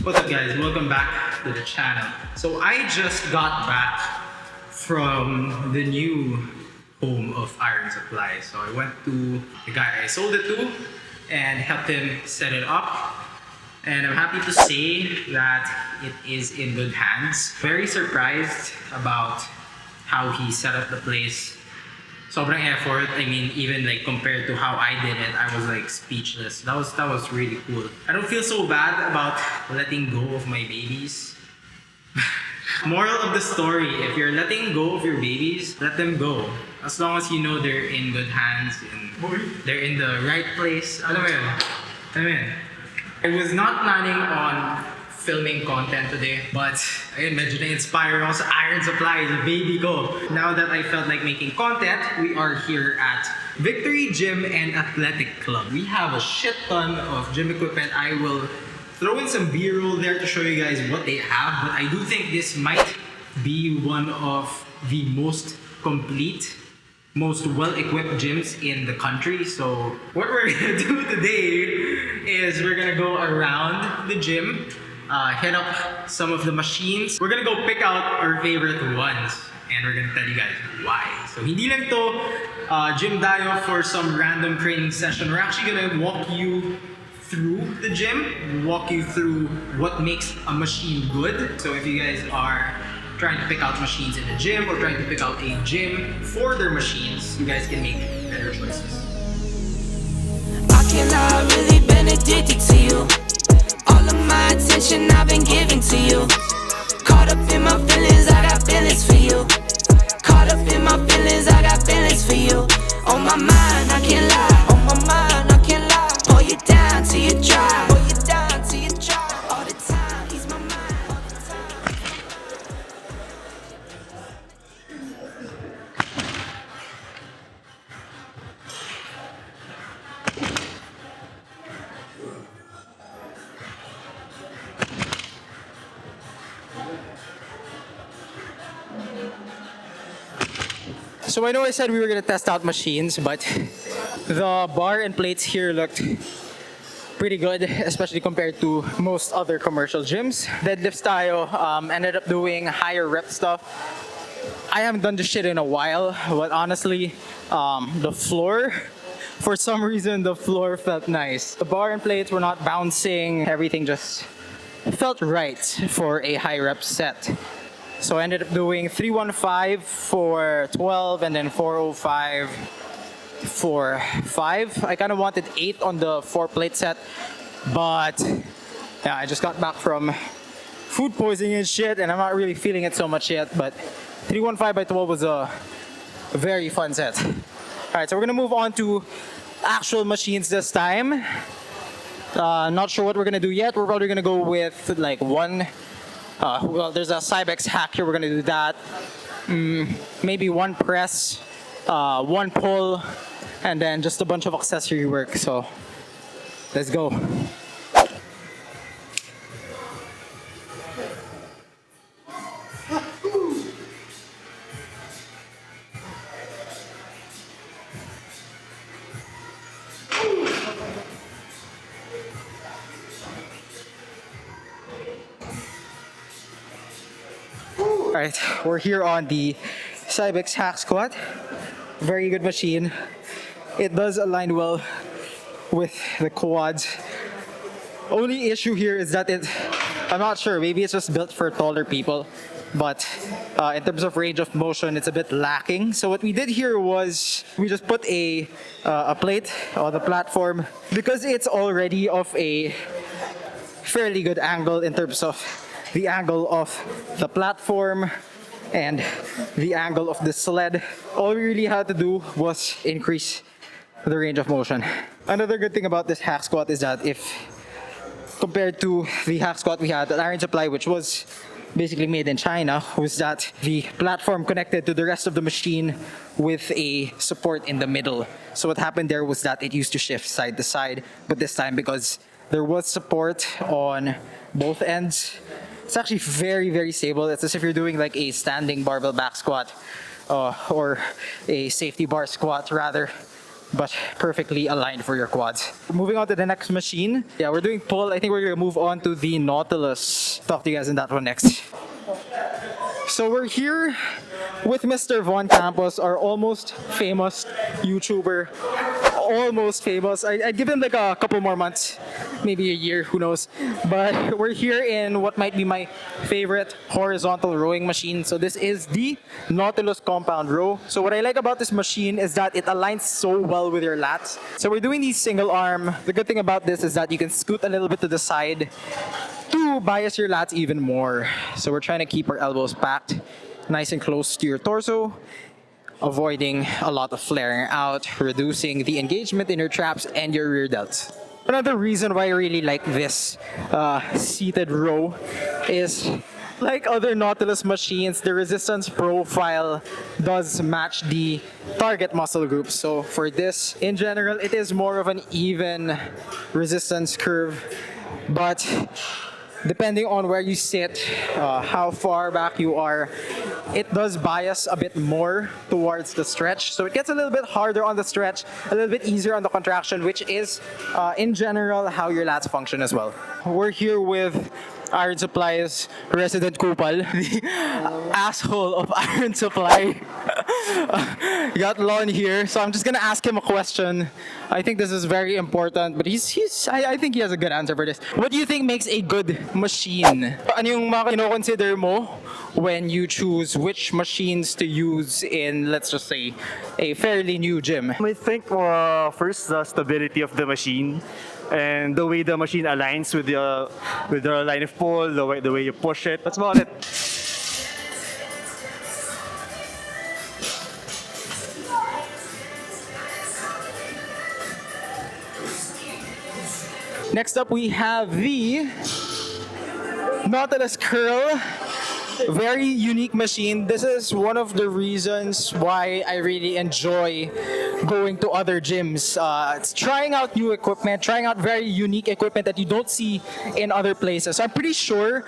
What's up guys, welcome back to the channel. So I just got back from the new home of Iron Supply. So I went to the guy I sold it to and helped him set it up. And I'm happy to say that it is in good hands. Very surprised about how he set up the place. Sobrang effort. I mean, even like compared to how I did it, I was like speechless. That was really cool. I don't feel so bad about letting go of my babies. Moral of the story, if you're letting go of your babies, let them go. As long as you know they're in good hands and they're in the right place. Alam mo yun? Alam mo yun? I was not planning on filming content today, but ayun, medyo na-inspire ako sa Iron Supply, the baby ko. Now that I felt like making content, we are here at Victory Gym and Athletic Club. We have a shit ton of gym equipment. I will throw in some B-roll there to show you guys what they have, but I do think this might be one of the most complete, most well-equipped gyms in the country. So what we're gonna do today is we're gonna go around the gym, hit up some of the machines. We're gonna go pick out our favorite ones and we're gonna tell you guys why. So hindi lang to gym dayo for some random training session. We're actually gonna walk you through the gym, walk you through what makes a machine good. So if you guys are trying to pick out machines in the gym or trying to pick out a gym for their machines, you guys can make better choices. I cannot really been addicted to you. All of my attention I've been giving to you. Caught up in my feelings, I got feelings for you. Caught up in my feelings, I got feelings for you. On my mind, I can't lie. On my mind, I can't lie. Pull you down till you dry. Pull you down till you dry. All the time, ease my mind. All the time. So I know I said we were gonna test out machines, but the bar and plates here looked pretty good, especially compared to most other commercial gyms. Deadlifts tayo, ended up doing higher rep stuff. I haven't done this shit in a while, but honestly, the floor, for some reason, the floor felt nice. The bar and plates were not bouncing, everything just felt right for a high rep set. So I ended up doing 315 for 12 and then 405 for 5. I kind of wanted 8 on the 4 plate set, but yeah, I just got back from food poisoning and shit and I'm not really feeling it so much yet, but 315 by 12 was a very fun set. Alright, so we're gonna move on to actual machines this time. Not sure what we're gonna do yet. We're probably gonna go with like one. Well, there's a Cybex hack here. We're gonna do that. Maybe one press, one pull, and then just a bunch of accessory work. So let's go. Alright, we're here on the Cybex hack squat. Very good machine. It does align well with the quads. Only issue here is that I'm not sure, maybe it's just built for taller people, but in terms of range of motion, it's a bit lacking. So what we did here was we just put a plate on the platform because it's already of a fairly good angle in terms of the angle of the platform and the angle of the sled. All we really had to do was increase the range of motion. Another good thing about this hack squat is that if compared to the hack squat we had at Iron Supply, which was basically made in China, was that the platform connected to the rest of the machine with a support in the middle. So what happened there was that it used to shift side to side, but this time because there was support on both ends, it's actually very, very stable. It's as if you're doing like a standing barbell back squat or a safety bar squat rather. but perfectly aligned for your quads. Moving on to the next machine. Yeah, we're doing pull. I think we're gonna move on to the Nautilus. Talk to you guys in that one next. So we're here with Mr. Von Campos, our almost famous YouTuber. Almost famous. I'd give him like a couple more months, maybe a year, who knows. But we're here in what might be my favorite horizontal rowing machine. So this is the Nautilus Compound Row. So what I like about this machine is that it aligns so well with your lats. So we're doing these single arm. The good thing about this is that you can scoot a little bit to the side to bias your lats even more. So we're trying to keep our elbows packed nice and close to your torso, avoiding a lot of flaring out, reducing the engagement in your traps and your rear delts. Another reason why I really like this seated row is, like other Nautilus machines, the resistance profile does match the target muscle group. So for this, in general, it is more of an even resistance curve, but depending on where you sit, how far back you are, it does bias a bit more towards the stretch. So it gets a little bit harder on the stretch, a little bit easier on the contraction, which is, in general, how your lats function as well. We're here with Iron Supply's resident Kupal, the asshole of Iron Supply. Got Lon here, so I'm just gonna ask him a question. I think this is very important, but I think he has a good answer for this. What do you think makes a good machine? Ano yung mga kino-consider mo when you choose which machines to use in, let's just say, a fairly new gym? I think first the stability of the machine and the way the machine aligns with the line of pull, the way you push it. That's about it. Next up, we have the Nautilus Curl. Very unique machine. This is one of the reasons why I really enjoy going to other gyms. It's trying out new equipment, trying out very unique equipment that you don't see in other places. I'm pretty sure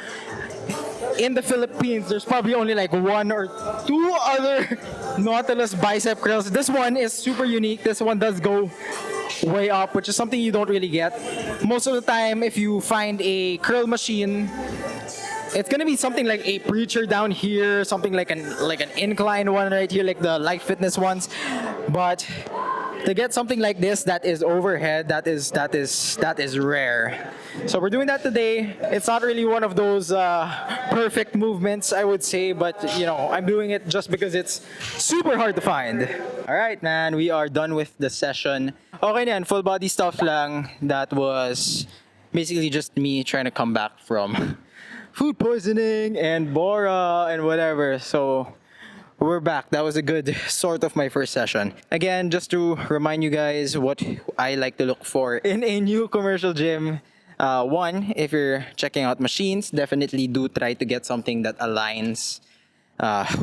in the Philippines, there's probably only like one or two other Nautilus bicep curls. This one is super unique. This one does go way up, which is something you don't really get. Most of the time, if you find a curl machine, it's gonna be something like a preacher down here, something like an incline one right here, like the Life Fitness ones. But to get something like this that is overhead, that is rare. So we're doing that today. It's not really one of those perfect movements, I would say, but you know, I'm doing it just because it's super hard to find. All right, man, we are done with the session. Okay na yan, full body stuff lang. That was basically just me trying to come back from food poisoning and Bora and whatever. So we're back. That was a good sort of my first session. Again, just to remind you guys what I like to look for in a new commercial gym. One, if you're checking out machines, definitely do try to get something that aligns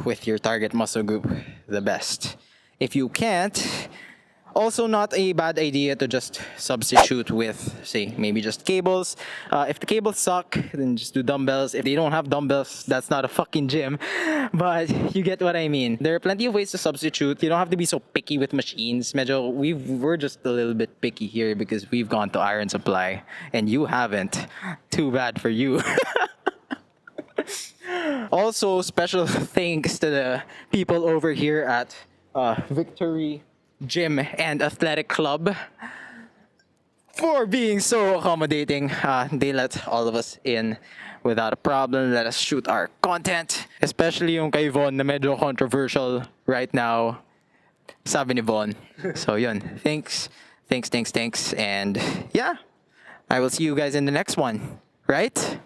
with your target muscle group the best. If you can't, also not a bad idea to just substitute with, say, maybe just cables. If the cables suck, then just do dumbbells. If they don't have dumbbells, that's not a fucking gym. But you get what I mean. There are plenty of ways to substitute. You don't have to be so picky with machines. Medyo, we're just a little bit picky here because we've gone to Iron Supply and you haven't. Too bad for you. Also, special thanks to the people over here at Victory Gym and Athletic Club for being so accommodating. They let all of us in without a problem, let us shoot our content, especially yung kay Von na medyo controversial right now, sabi ni Von. So yun, thanks, and yeah, I will see you guys in the next one, right?